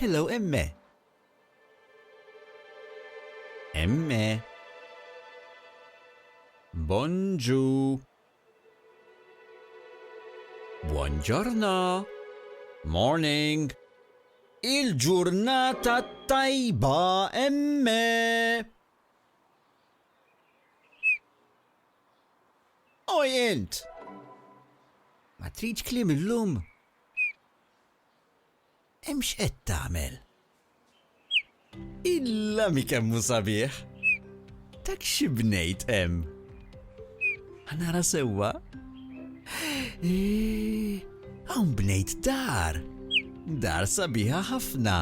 Hello, emme. Emme. Bongiù. Buongiorno. Morning. Il-ġurnata tajba, emme. Oj int. Ma tridx kliem illum? Hemmx qed tagħmel. Illa mi kemmu sabiħ. Tak xi bnejt hemm. Ħanara sewwa. Hawn bnejt dar. Dar sabiħa ħafna.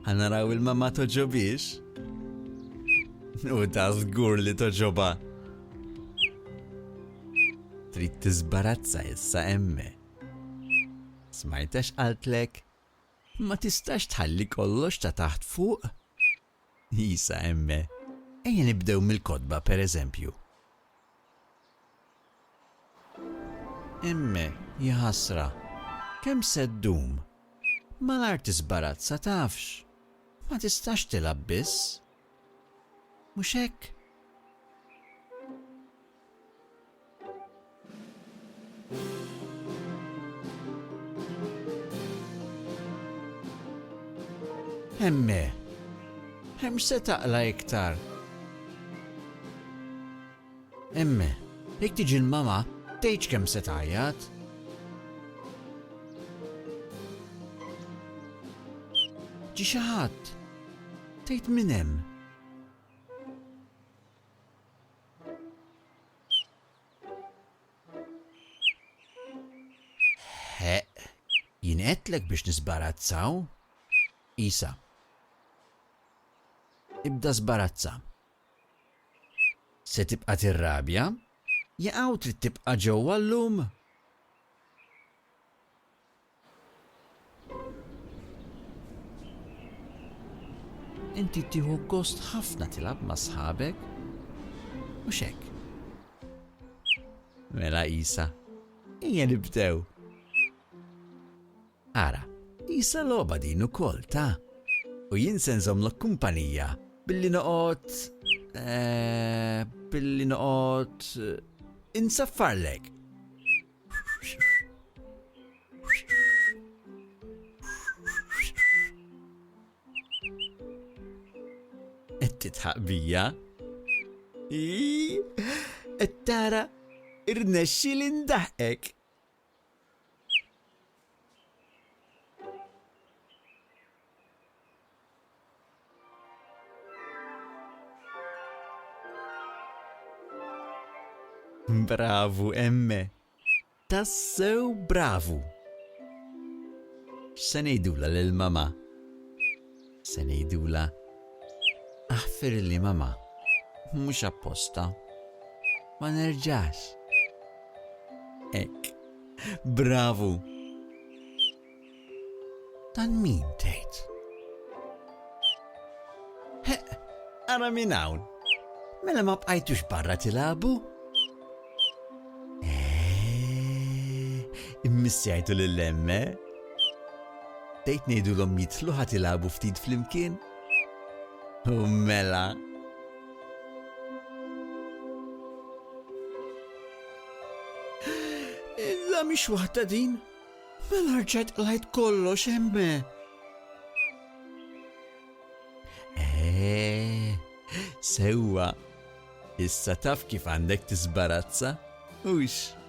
Ħanaraw il-mamma toġobix. U ta' żgur li toġoba. Trid tiżbarazza issa emme. Smajtax qaltlek? Ma tistax tħalli kollox ta' taħt fuq? Isa emme, ejja nibdew mill-kodba pereżempju. Emme, jaħasra, kemm se ddum? Malar tiżbarazza tafx. Ma tistax tilab biss? Mhux hekk? Emme, hemm se taqla iktar. Emme, jekk tiġi l-mama, tgħidx kemm se tgħajjad. Ġi xi ħadd, tgħid min hemm. Jien qedtlek biex nisbarazzaw? Isa. Ibda żbarazza. Se tibqa' tirrabja? Jaqgħu trid tibqa' ġewwa llum? Inti tieħu gost ħafna tilab ma' sħabek? Mhux hekk. Mela Isa, ejja nibdew. Ara, Isa logħba din ukoll ta' u jien se nżommlok kumpanija billi noqgħod insaffarlek. Qed titħaq bija? Qed tara irnexxieli ndaħħek. Bravu, emme. Tassew bravu. X'se ngħidula lill-mama? Se ngħidula aħfirli mama, mhux apposta. Ma nerġax. Hekk. Bravu. Tan min tgħid? Ara minn hawn. Mela ma bqajtux barra tilagħbu? Immissjajtu lill-emme? Tgħid ngħidulhom jidħlu ħadd ilagħbu ftit flimkien? U mela. Illa mhix waħda din. Mela rġajt qlajt kollox emme. Sewwa. Issa taf kif għandek tisbarazza? Ux.